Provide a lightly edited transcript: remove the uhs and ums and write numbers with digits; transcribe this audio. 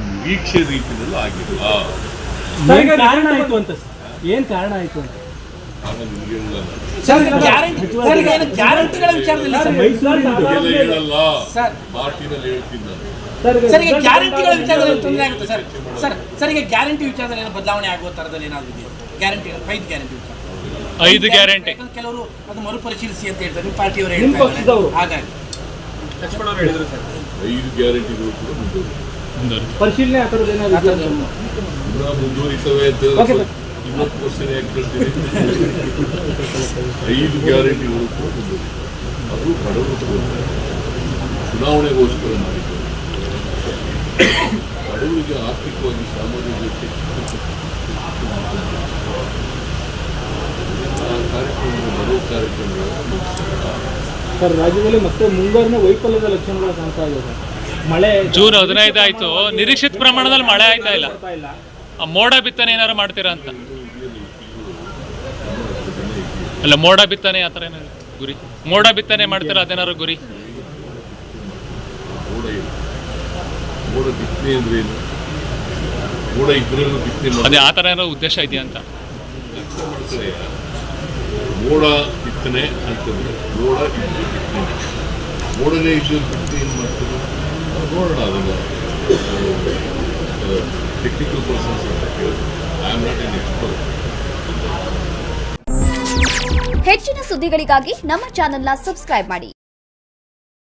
ನಿರೀಕ್ಷೆ ರೀತಿಯಲ್ಲಿ ಆಗಿಲ್ಲ. ಕಾರಣ ಆಯ್ತು ಅಂತ ಏನ್ ಕಾರಣ ಆಯ್ತು ಅಂತ ಗ್ಯಾರಂಟಿಗಳ ವಿಚಾರದಲ್ಲಿ ಹೇಳಲ್ಲ, ಪಾರ್ಟಿನಲ್ಲಿ ಹೇಳ್ತೀನಿ ನಾನು. ಸರ್, ಈಗ ಗ್ಯಾರಂಟಿಗಳ ವಿಚಾರದಲ್ಲಿ ತೊಂದರೆ ಆಗುತ್ತೆ ಸರ್. ಸರ್, ಈಗ ಗ್ಯಾರಂಟಿ ವಿಚಾರದಲ್ಲಿ ಏನೋ ಬದಲಾವಣೆ ಆಗುವ ಥರದಲ್ಲಿ ಏನಾದರೂ ಇದೆಯಾ? ಗ್ಯಾರಂಟಿ 5 ಗ್ಯಾರಂಟಿ ವಿಚಾರ, 5 ಗ್ಯಾರಂಟಿ ಕೆಲವರು ಅದು ಮರುಪರಿಶೀಲಿಸಿ ಅಂತ ಹೇಳ್ತಾರೆ, ಪಾರ್ಟಿಯವರು ಹೇಳ್ತಾರೆ. ಹಾಗಾಗಿ 5 ಗ್ಯಾರಂಟಿಗಳು ಕೂಡ ಮುಂದುವರಿತವೆ. ಪರಿಶೀಲನೆ ಆ ಥರದ್ದು ಏನಾದ್ರು ಮುಂದುವರಿತವೆ ಅಂತ ಇವತ್ತು ಕ್ವಶನ್ ಯಾಕೆ ಕೇಳ್ತೀನಿ? 5 ಗ್ಯಾರಂಟಿಗಳು ಕೂಡ ಮುಂದುವರಿತವೆ. ಅದು ಬಡವರು ಚುನಾವಣೆಗೋಸ್ಕರ ಮಾಡಿದ್ದಾರೆ. ಬಡವರಿಗೆ ಆರ್ಥಿಕವಾಗಿ ಸಾಮಾಜಿಕ ಕಾರ್ಯಕ್ರಮಗಳು ಬಡವ ಕಾರ್ಯಕ್ರಮಗಳು ಸರ್, ರಾಜ್ಯದಲ್ಲಿ ಮತ್ತೆ ಮುಂಗಾರಿನ ವೈಫಲ್ಯದ ಲಕ್ಷಣಗಳು ಕಾಣ್ತಾ ಇದೆ ಸರ್. ಮಳೆ ಜೂನ್ 15 ಆಯ್ತು, ನಿರೀಕ್ಷಿತ ಪ್ರಮಾಣದಲ್ಲಿ ಮಳೆ ಆಯ್ತಾ ಇಲ್ಲ. ಮೋಡ ಬಿತ್ತನೆ ಏನಾರು ಮಾಡ್ತೀರಾ ಅಂತ? ಅಲ್ಲ, ಮೋಡ ಬಿತ್ತನೆ ಆ ಥರ ಏನಾದ್ರು ಗುರಿ, ಮೋಡ ಬಿತ್ತನೆ ಮಾಡ್ತೀರಾ? ಅದೇನಾದ್ರು ಗುರಿ? ಮೋಡ ಬಿತ್ತನೆ ಅಂದ್ರೆ ಏನು? ಮೋಡ ಇಬ್ಬರಲ್ಲೂ ಬಿತ್ತನೆ ಅದೇ ಆ ಥರ ಏನಾದ್ರು ಉದ್ದೇಶ ಇದೆಯಾ ಅಂತ? ಮೋಡ ಬಿತ್ತನೆ ಅಂತಂದ್ರೆ ಮೋಡ ಇದ್ದು ಬಿತ್ತನೆ, ಮೋಡನೇ ಇದ್ದು ಬಿತ್ತನೆ ಏನು ಮಾಡ್ತಾರೆ ನೋಡೋಣ. ಅದನ್ನ ಟೆಕ್ನಿಕಲ್ ಪರ್ಸನ್ಸ್ ಅಂತ ಕೇಳಿದ್ರೆ I am not an expert. ಹೆಚ್ಚಿನ ಸುದ್ದಿಗಳಿಗಾಗಿ ನಮ್ಮ ಚಾನೆಲ್ನ ಸಬ್ಸ್ಕ್ರೈಬ್ ಮಾಡಿ.